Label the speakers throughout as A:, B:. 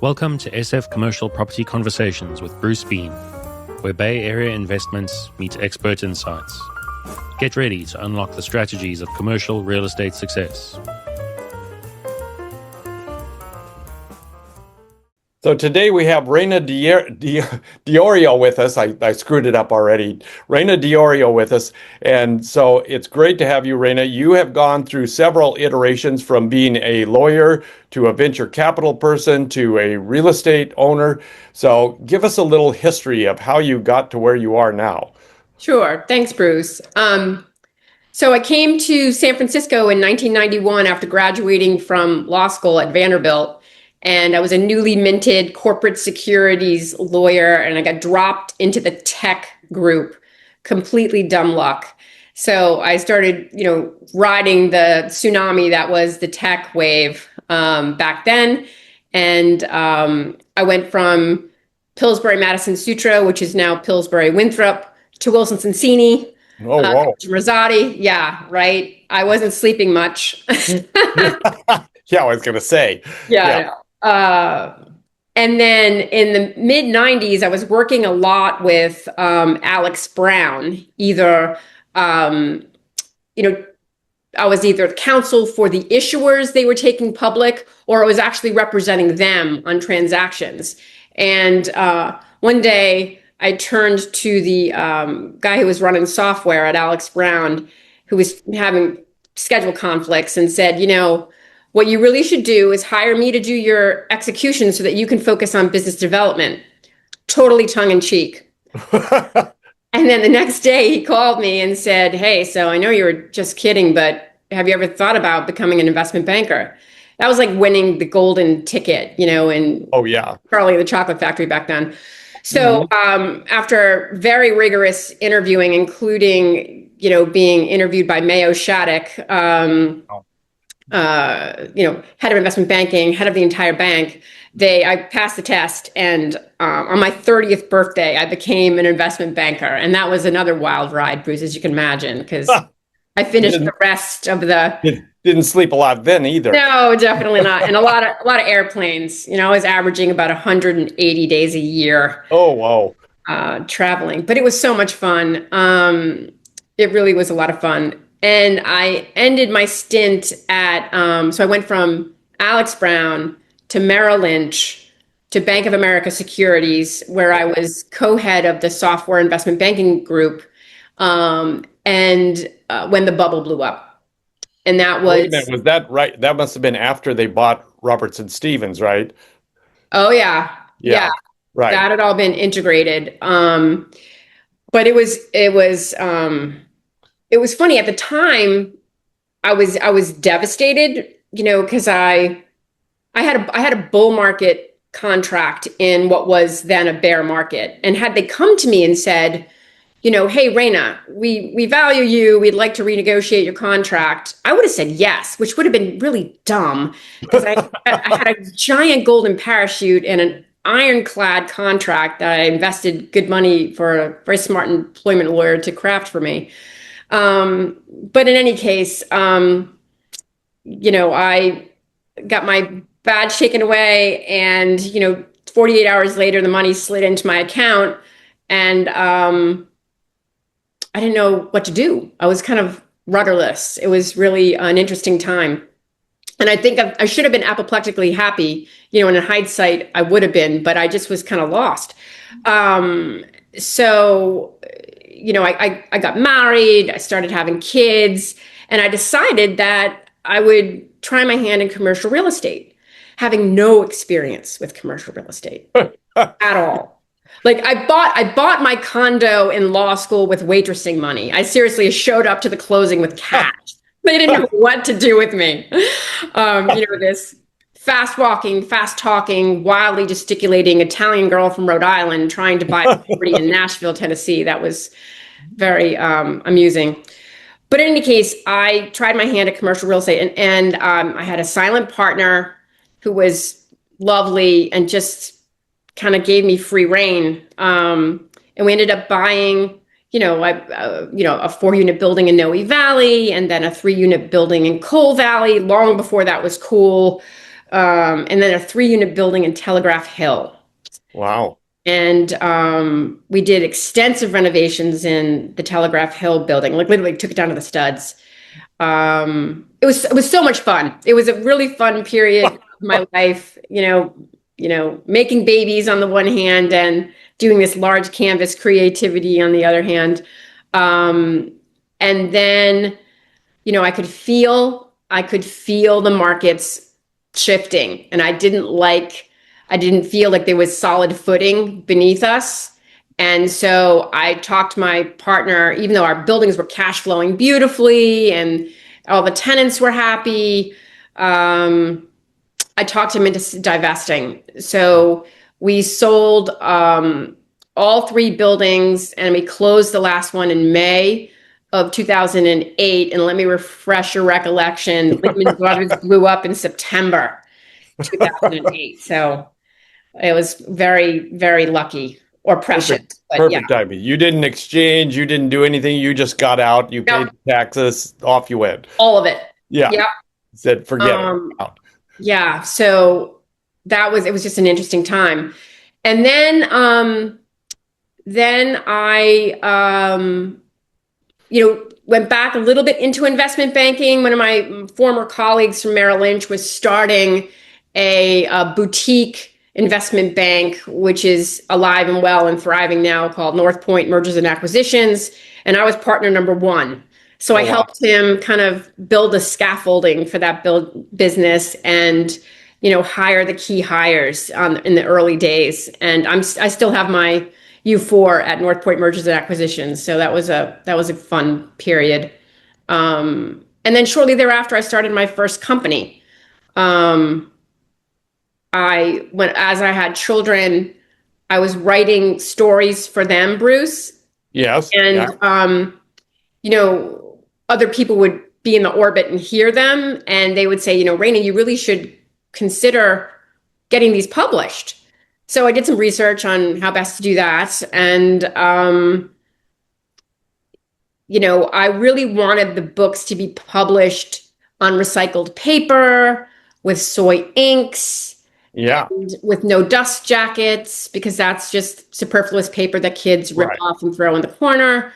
A: Welcome to SF Commercial Property Conversations with Bruce Bean, where Bay Area investments meet expert insights. Get ready to unlock the strategies of commercial real estate success.
B: So today we have Rana DiOrio with us. I screwed it up already. Rana DiOrio with us. And so it's great to have you, Rana. You have gone through several iterations from being a lawyer to a venture capital person to a real estate owner. So give us a little history of how you got to where you are now.
C: Sure. Thanks, Bruce. So I came to San Francisco in 1991 after graduating from law school at Vanderbilt. And I was a newly minted corporate securities lawyer, and I got dropped into the tech group. Completely dumb luck. So I started, riding the tsunami that was the tech wave back then. And I went from Pillsbury Madison Sutra, which is now Pillsbury Winthrop, to Wilson Sonsini.
B: Oh, wow.
C: To Rosati. Yeah, right. I wasn't sleeping much.
B: Yeah, I was going to say.
C: Yeah. And then in the mid 90s, I was working a lot with Alex Brown. I was either counsel for the issuers they were taking public, or I was actually representing them on transactions. And one day I turned to the guy who was running software at Alex Brown, who was having schedule conflicts, and said, what you really should do is hire me to do your execution so that you can focus on business development. Totally tongue in cheek. And then the next day he called me and said, hey, so I know you were just kidding, but have you ever thought about becoming an investment banker? That was like winning the golden ticket, in
B: Oh, yeah.
C: Charlie and the Chocolate Factory back then. So after very rigorous interviewing, including, being interviewed by Mayo Shattuck, head of investment banking, head of the entire bank, I passed the test. And on my 30th birthday, I became an investment banker. And that was another wild ride, Bruce, as you can imagine, because I finished the rest of the...
B: Didn't sleep a lot then either.
C: No, definitely not. And a lot of airplanes. I was averaging about 180 days a year.
B: Oh, wow.
C: Traveling. But it was so much fun. It really was a lot of fun. And I ended my stint at, so I went from Alex Brown to Merrill Lynch to Bank of America Securities, where I was co-head of the software investment banking group. And when the bubble blew up. And that was...
B: Was that right? That must have been after they bought Robertson Stevens, right?
C: Oh, yeah. Yeah.
B: Right.
C: That had all been integrated. But it was funny at the time. I was devastated, because I had a bull market contract in what was then a bear market. And had they come to me and said, hey, Rana, we value you. We'd like to renegotiate your contract, I would have said yes, which would have been really dumb, because I had a giant golden parachute and an ironclad contract that I invested good money for a very smart employment lawyer to craft for me. But in any case, I got my badge taken away, and, 48 hours later, the money slid into my account, and I didn't know what to do. I was kind of rudderless. It was really an interesting time. And I think I should have been apoplectically happy, and in hindsight, I would have been, but I just was kind of lost. So I got married, I started having kids, and I decided that I would try my hand in commercial real estate, having no experience with commercial real estate at all. Like I bought my condo in law school with waitressing money. I seriously showed up to the closing with cash. They didn't know what to do with me. This fast walking, fast talking, wildly gesticulating Italian girl from Rhode Island trying to buy a property in Nashville, Tennessee. That was very amusing. But in any case, I tried my hand at commercial real estate, and I had a silent partner who was lovely and just kind of gave me free rein. And we ended up buying, a 4-unit building in Noe Valley, and then a 3-unit building in Coal Valley, long before that was cool. and then a 3-unit building in Telegraph Hill.
B: Wow.
C: And we did extensive renovations in the Telegraph Hill building, like literally took it down to the studs. It was so much fun. It was a really fun period of my life, making babies on the one hand and doing this large canvas creativity on the other hand. And then, I could feel the markets shifting, and I didn't feel like there was solid footing beneath us. And so I talked to my partner, even though our buildings were cash flowing beautifully and all the tenants were happy, I talked him into divesting. So we sold all 3 buildings, and we closed the last one in May of 2008. And let me refresh your recollection. Lehman Brothers blew up in September 2008. So it was very, very lucky or prescient.
B: Perfect timing. You didn't exchange. You didn't do anything. You just got out. You paid taxes. Off you went.
C: All of it.
B: Yeah.
C: Yep.
B: Said forget it.
C: Yeah. So it was just an interesting time. And then I went back a little bit into investment banking. One of my former colleagues from Merrill Lynch was starting a boutique investment bank, which is alive and well and thriving now, called North Point Mergers and Acquisitions. And I was partner number 1. So I helped him kind of build a scaffolding for that business and, hire the key hires in the early days. And I still have my U4 at North Point Mergers and Acquisitions. So that was a fun period. And then shortly thereafter, I started my first company. As I had children, I was writing stories for them, Bruce.
B: Yes.
C: And, other people would be in the orbit and hear them. And they would say, Rana, you really should consider getting these published. So I did some research on how best to do that. And, I really wanted the books to be published on recycled paper with soy inks.
B: Yeah.
C: With no dust jackets, because that's just superfluous paper that kids rip off and throw in the corner.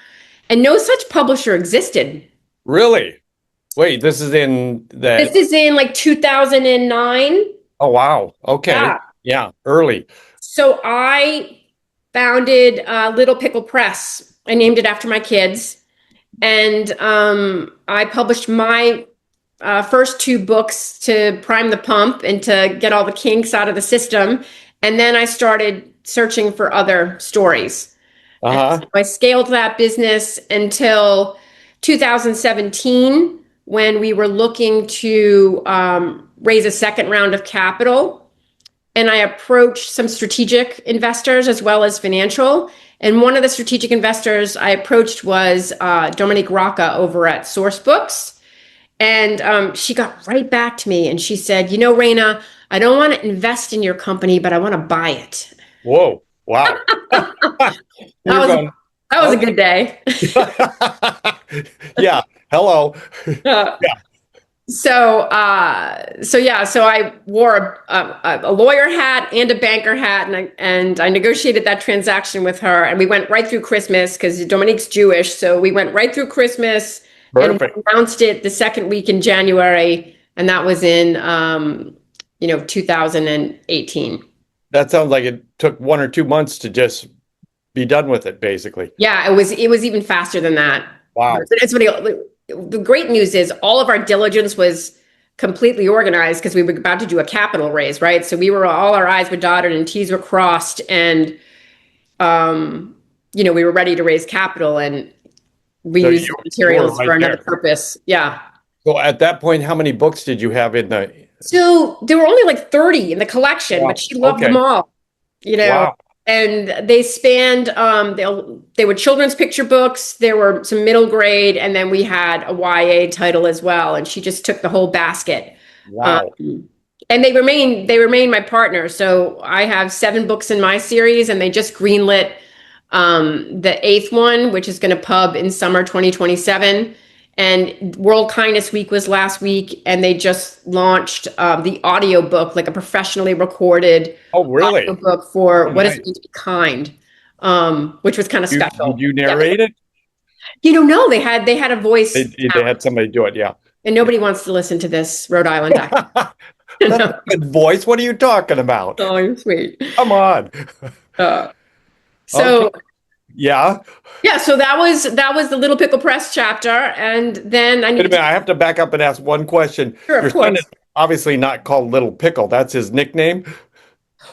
C: And no such publisher existed.
B: Really? Wait, this is in
C: like 2009.
B: Oh, wow. Okay. Yeah. Early.
C: So I founded Little Pickle Press. I named it after my kids. And I published my first 2 books to prime the pump and to get all the kinks out of the system. And then I started searching for other stories. So I scaled that business until 2017, when we were looking to raise a second round of capital. And I approached some strategic investors as well as financial. And one of the strategic investors I approached was Dominique Rocca over at Source Books. And she got right back to me and she said, Rana, I don't want to invest in your company, but I want to buy it.
B: Whoa. Wow.
C: That was a good day.
B: Yeah. Hello. Yeah.
C: So I wore a lawyer hat and a banker hat, and I negotiated that transaction with her, and we went right through Christmas because Dominique's Jewish. So we went right through Christmas.
B: Perfect.
C: And announced it the second week in January, and that was in 2018.
B: That sounds like it took 1 or 2 months to just be done with it, basically.
C: Yeah, it was even faster than that.
B: Wow.
C: The great news is all of our diligence was completely organized because we were about to do a capital raise, right? So all our I's were dotted and T's were crossed, and we were ready to raise capital, and we used materials for another purpose. Yeah.
B: So at that point, how many books did you have in the?
C: So there were only like 30 in the collection, but she loved them all. Wow. And they spanned, they were children's picture books. There were some middle grade, and then we had a YA title as well. And she just took the whole basket.
B: Wow.
C: And they remain my partner. So I have 7 books in my series, and they just greenlit the 8th one, which is going to pub in summer 2027. And World Kindness Week was last week, and they just launched the audiobook, like a professionally recorded
B: Oh, really?
C: audiobook for
B: Oh,
C: what is
B: nice.
C: it mean to be kind, which was kind of
B: Did
C: special.
B: you
C: Yeah.
B: narrate it?
C: No, they had a voice
B: They had
C: talent,
B: somebody do it. Yeah.
C: and nobody wants to listen to this Rhode Island accent.
B: That's a good voice. What are you talking about?
C: Oh, you're sweet.
B: Come on.
C: Uh,
B: Okay.
C: so
B: Yeah.
C: yeah, so that was the Little Pickle Press chapter, and then I
B: Wait a
C: need
B: minute.
C: to.
B: I have to back up and ask one question.
C: Sure,
B: Your
C: of
B: son is
C: course.
B: obviously not called Little Pickle. That's his nickname.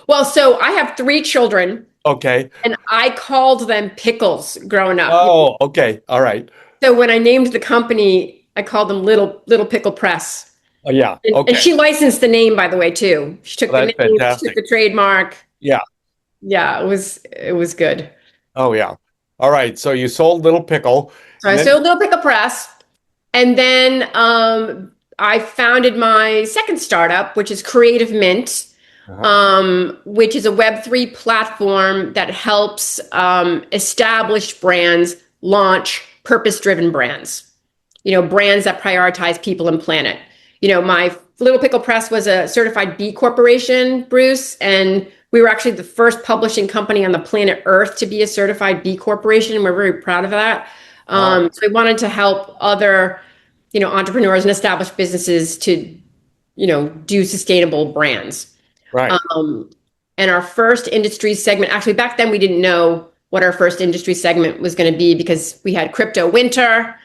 C: Well, so I have three children,
B: Okay.
C: and I called them Pickles growing up.
B: Oh, okay. All right.
C: So when I named the company, I called them Little Pickle Press.
B: Oh, yeah.
C: And
B: Okay.
C: she licensed the name, by the way, too. She took
B: Well,
C: the
B: that's
C: name, she took
B: fantastic.
C: the trademark.
B: Yeah.
C: Yeah, it was good.
B: Oh, yeah. All right. So you sold Little Pickle,
C: So I
B: and then
C: sold Little Pickle Press, and then I founded my second startup, which is Creative Mint, which is a Web3 platform that helps established brands launch purpose-driven brands. Brands that prioritize people and planet. My Little Pickle Press was a certified B Corporation, Bruce, and we were actually the first publishing company on the planet Earth to be a certified B Corporation, and we're very proud of that.
B: wow.
C: So we wanted to help other, entrepreneurs and established businesses to, do sustainable brands.
B: Right.
C: And our first industry segment, actually back then we didn't know what our first industry segment was going to be because we had crypto winter.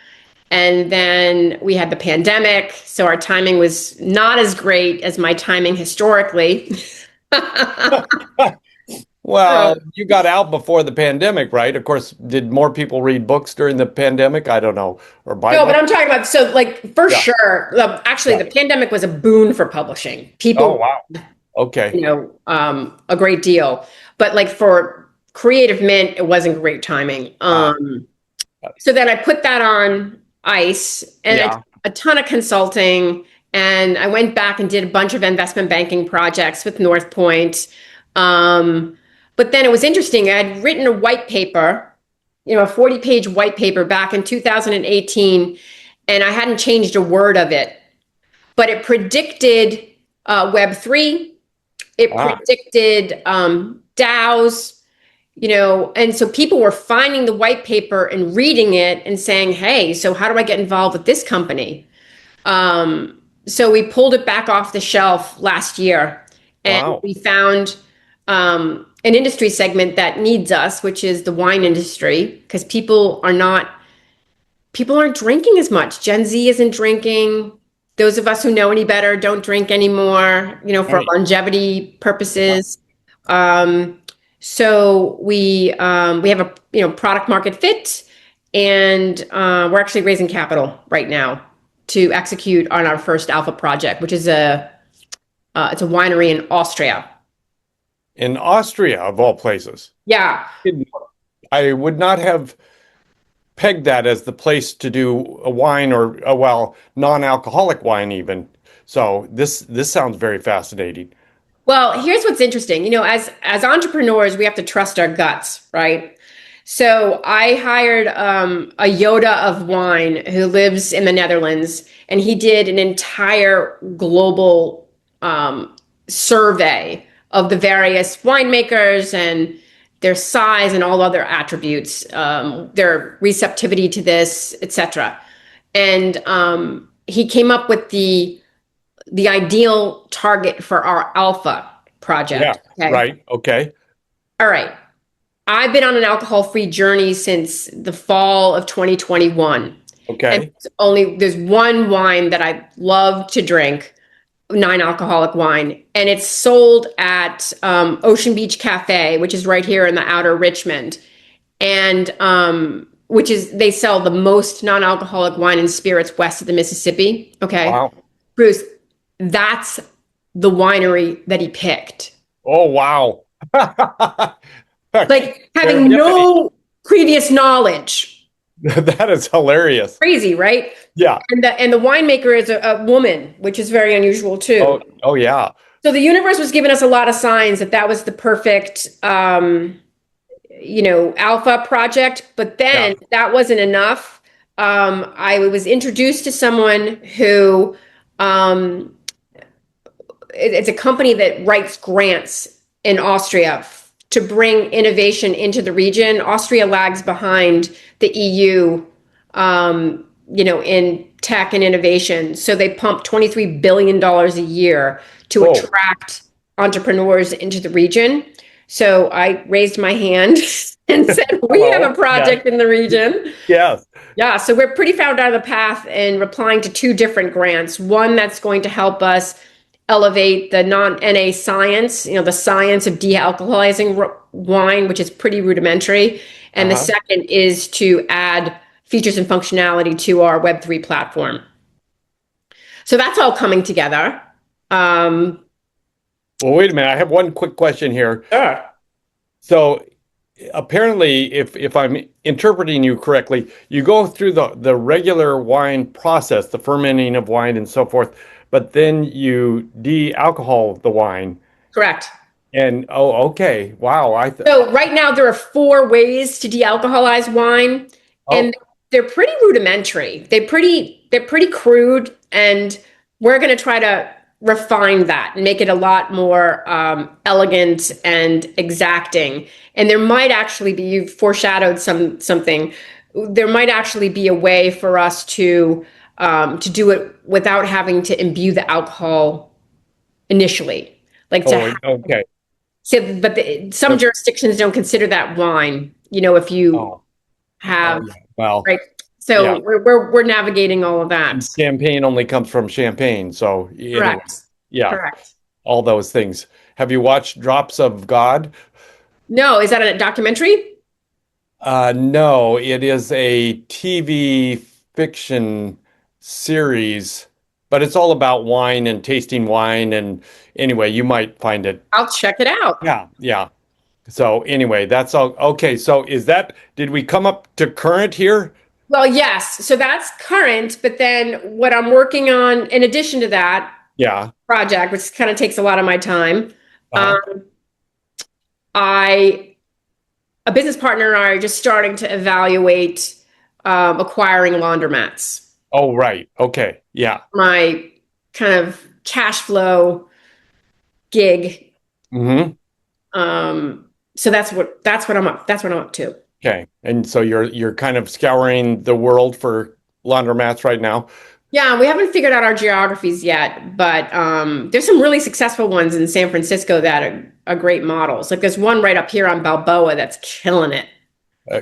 C: And then we had the pandemic. So our timing was not as great as my timing historically.
B: Well, you got out before the pandemic, right? Of course, did more people read books during the pandemic? I don't know. Or buy
C: No, but
B: books?
C: I'm talking about, so like for
B: Yeah.
C: sure, actually
B: Yeah.
C: the pandemic was a boon for publishing.
B: Oh,
C: People,
B: wow. Okay.
C: a great deal. But like for Creative Mint, it wasn't great timing.
B: Ah,
C: So then I put that on ice and I
B: yeah.
C: did a ton of consulting, and I went back and did a bunch of investment banking projects with North Point. But then it was interesting. I had written a white paper, a 40-page white paper back in 2018, and I hadn't changed a word of it. But it predicted Web3. It
B: Ah,
C: predicted DAOs. And so people were finding the white paper and reading it and saying, hey, so how do I get involved with this company? So we pulled it back off the shelf last year, and
B: wow.
C: we found an industry segment that needs us, which is the wine industry, because people aren't drinking as much. Gen Z isn't drinking. Those of us who know any better don't drink anymore, for
B: Right.
C: longevity purposes. So we have a product market fit, and we're actually raising capital right now to execute on our first alpha project, which is it's a winery in Austria.
B: In Austria, of all places.
C: Yeah.
B: I would not have pegged that as the place to do a wine or, well, non-alcoholic wine even. So this sounds very fascinating.
C: Well, here's what's interesting. As entrepreneurs, we have to trust our guts, right? So I hired a Yoda of wine who lives in the Netherlands, and he did an entire global survey of the various winemakers and their size and all other attributes, their receptivity to this, etc. And he came up with the ideal target for our alpha
B: Yeah,
C: project. Okay.
B: right. Okay.
C: All right. I've been on an alcohol-free journey since the fall of 2021. And
B: Okay.
C: there's one wine that I love to drink, non-alcoholic wine, and it's sold at Ocean Beach Cafe, which is right here in the outer Richmond, and they sell the most non-alcoholic wine and spirits west of the Mississippi. Okay,
B: Wow.
C: Bruce, that's the winery that he picked.
B: Oh, wow.
C: Like having no previous knowledge.
B: That is hilarious.
C: Crazy, right?
B: Yeah.
C: And the winemaker is a woman, which is very unusual too.
B: Oh, yeah.
C: So the universe was giving us a lot of signs that was the perfect, alpha project. But then that wasn't enough. I was introduced to someone who it's a company that writes grants in Austria to bring innovation into the region. Austria lags behind the EU, in tech and innovation. So they pump $23 billion a year to
B: Whoa.
C: attract entrepreneurs into the region. So I raised my hand and said, we have a project in the region.
B: Yes.
C: Yeah, so we're pretty far down the path in replying to two different grants. One that's going to help us elevate the non-NA science, the science of de-alcoholizing wine, which is pretty rudimentary. And the second is to add features and functionality to our Web3 platform. So that's all coming together.
B: Well, wait a minute. I have one quick question here.
C: Sure.
B: So apparently, if I'm interpreting you correctly, you go through the regular wine process, the fermenting of wine and so forth, but then you de-alcohol the wine.
C: Correct.
B: And okay, wow.
C: So right now there are 4 ways to de-alcoholize wine, and they're pretty rudimentary. They're pretty crude, and we're going to try to refine that and make it a lot more elegant and exacting. And there might actually be, you've foreshadowed something. There might actually be a way for us to do it without having to imbue the alcohol initially, like
B: okay.
C: So, but some jurisdictions don't consider that wine. If you have
B: well,
C: right. So
B: yeah.
C: we're navigating all of that.
B: Champagne only comes from champagne, so anyway,
C: Correct.
B: yeah,
C: Correct.
B: all those things. Have you watched Drops of God?
C: No, is that a documentary?
B: No, it is a TV fiction series, but it's all about wine and tasting wine. And anyway, you might find it.
C: I'll check it out.
B: Yeah. So anyway, that's all. Okay, so did we come up to current here?
C: Well, yes. So that's current, but then what I'm working on in addition to that project, which kind of takes a lot of my time, a business partner and I are just starting to evaluate acquiring laundromats.
B: Oh, right. Okay. Yeah.
C: My kind of cash flow gig.
B: Mm-hmm.
C: So that's what I'm up to.
B: Okay. And so you're kind of scouring the world for laundromats right now?
C: Yeah, we haven't figured out our geographies yet, but there's some really successful ones in San Francisco that are great models. Like there's one right up here on Balboa that's killing it.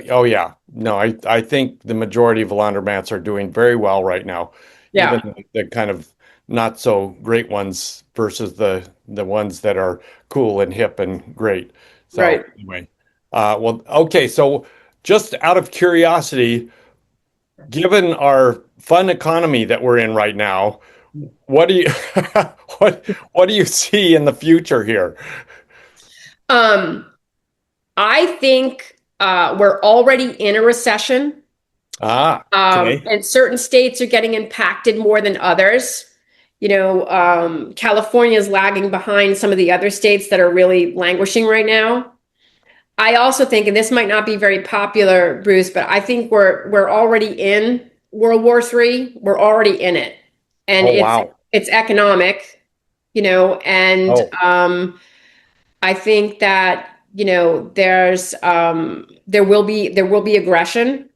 B: Oh yeah. No, I think the majority of laundromats are doing very well right now.
C: Yeah.
B: Even the kind of not so great ones versus the ones that are cool and hip and great. So
C: right.
B: Anyway. Well, okay, so just out of curiosity, given our fun economy that we're in right now, what do you what do you see in the future here?
C: I think we're already in a recession.
B: Okay.
C: And certain states are getting impacted more than others. California is lagging behind some of the other states that are really languishing right now. I also think, and this might not be very popular, Bruce, but I think we're already in World War III. We're already in it, and it's economic, and I think that there's there will be aggression,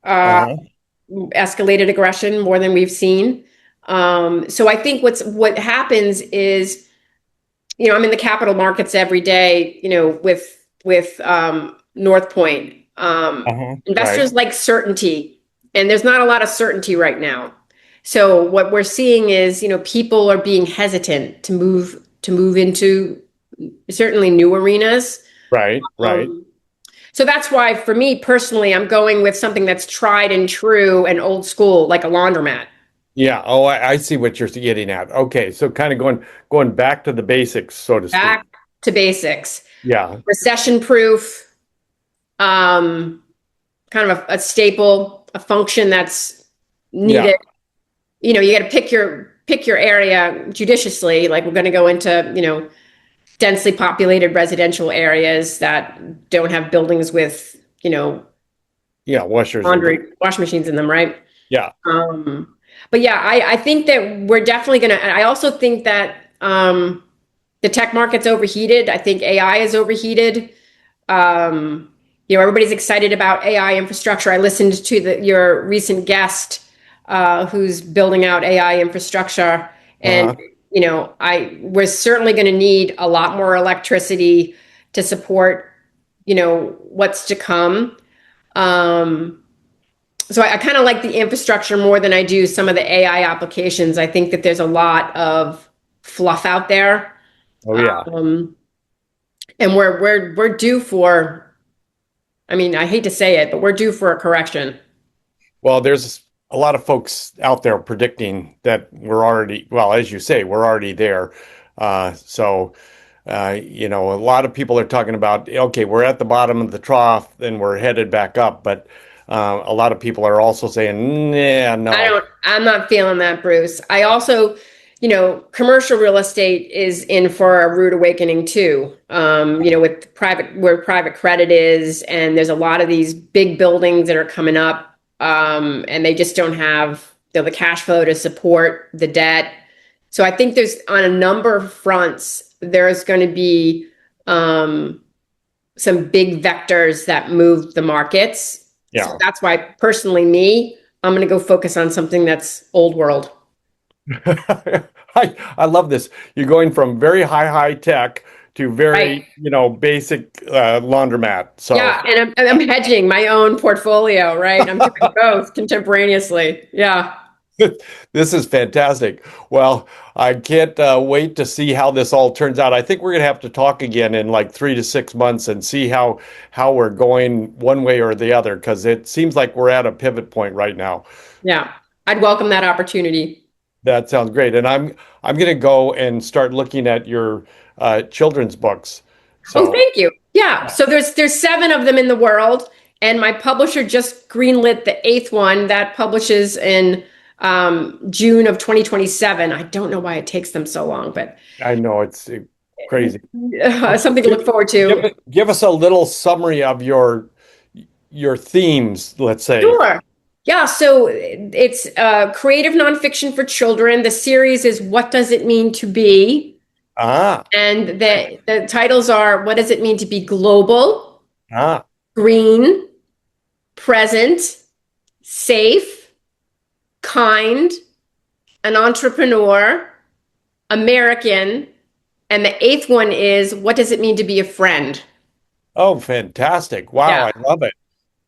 C: escalated aggression more than we've seen. So I think what happens is, I'm in the capital markets every day, with North Point. Investors like certainty, and there's not a lot of certainty right now. So what we're seeing is, people are being hesitant to move into certainly new arenas.
B: Right.
C: So that's why, for me personally, I'm going with something that's tried and true and old school, like a laundromat.
B: Yeah. Oh, I see what you're getting at. Okay, so kind of going back to the basics, so to speak.
C: Back to basics.
B: Yeah.
C: Recession proof, kind of a staple, a function that's needed. You got to pick your area judiciously. Like we're going to go into, densely populated residential areas that don't have buildings with,
B: Yeah, washers.
C: Wash machines in them, right?
B: Yeah.
C: But yeah, I think that we're definitely going to, I also think that the tech market's overheated. I think AI is overheated. Everybody's excited about AI infrastructure. I listened to your recent guest who's building out AI infrastructure. And, we're certainly going to need a lot more electricity to support, what's to come. So I kind of like the infrastructure more than I do some of the AI applications. I think that there's a lot of fluff out there.
B: Oh yeah.
C: And we're due for, I mean, I hate to say it, but we're due for a correction.
B: Well, there's a lot of folks out there predicting that we're already, well, as you say, we're already there. A lot of people are talking about, okay, we're at the bottom of the trough and we're headed back up. But a lot of people are also saying, nah, no.
C: I'm not feeling that, Bruce. I also, commercial real estate is in for a rude awakening too. With where private credit is, and there's a lot of these big buildings that are coming up, and they just don't have the cash flow to support the debt. So I think there's on a number of fronts, there's going to be some big vectors that move the markets.
B: Yeah.
C: So that's why personally, I'm going to go focus on something that's old world.
B: I love this. You're going from very high tech to very, basic laundromat. So
C: yeah, and I'm hedging my own portfolio, right? I'm doing both contemporaneously. Yeah.
B: This is fantastic. Well, I can't wait to see how this all turns out. I think we're going to have to talk again in like 3 to 6 months and see how we're going one way or the other, because it seems like we're at a pivot point right now.
C: Yeah, I'd welcome that opportunity.
B: That sounds great. And I'm going to go and start looking at your children's books. So,
C: oh, thank you. Yeah. So there's 7 of them in the world, and my publisher just greenlit the 8th one that publishes in June of 2027. I don't know why it takes them so long, but
B: I know it's crazy.
C: Something to look forward to.
B: Give us a little summary of your themes, let's say.
C: Sure. Yeah, so it's creative nonfiction for children. The series is What Does It Mean to Be? And the titles are What Does It Mean to Be Global? Green, Present, Safe, Kind, An Entrepreneur, American, and the 8th one is What Does It Mean to Be a Friend?
B: Oh, fantastic. Wow, yeah. I love it.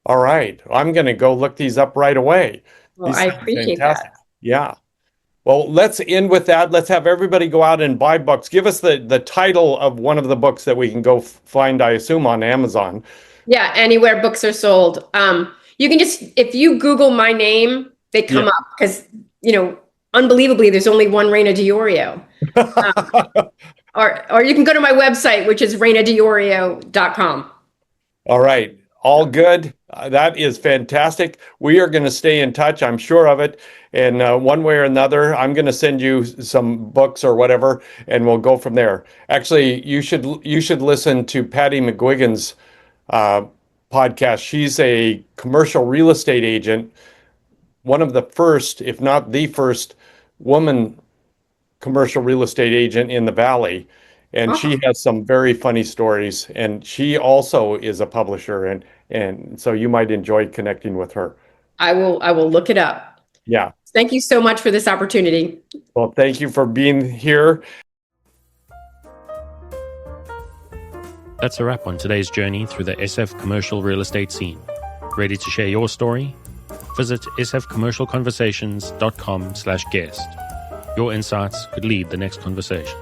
B: All right. I'm going to go look these up right away.
C: Well, I appreciate that.
B: Yeah. Well, let's end with that. Let's have everybody go out and buy books. Give us the title of one of the books that we can go find, I assume, on Amazon.
C: Yeah, anywhere books are sold. You can just, if you Google my name, they come up because, unbelievably, there's only one Rana DiOrio. Or you can go to my website, which is ranadiorio.com.
B: All right. All good. That is fantastic. We are going to stay in touch. I'm sure of it. And one way or another, I'm going to send you some books or whatever, and we'll go from there. Actually, you should listen to Patty McGuigan's podcast. She's a commercial real estate agent, one of the first, if not the first, woman commercial real estate agent in the Valley. And she has some very funny stories, and she also is a publisher, and so you might enjoy connecting with her.
C: I will look it up.
B: Yeah.
C: Thank you so much for this opportunity.
B: Well, thank you for being here.
A: That's a wrap on today's journey through the SF commercial real estate scene. Ready to share your story? Visit sfcommercialconversations.com/guest. Your insights could lead the next conversation.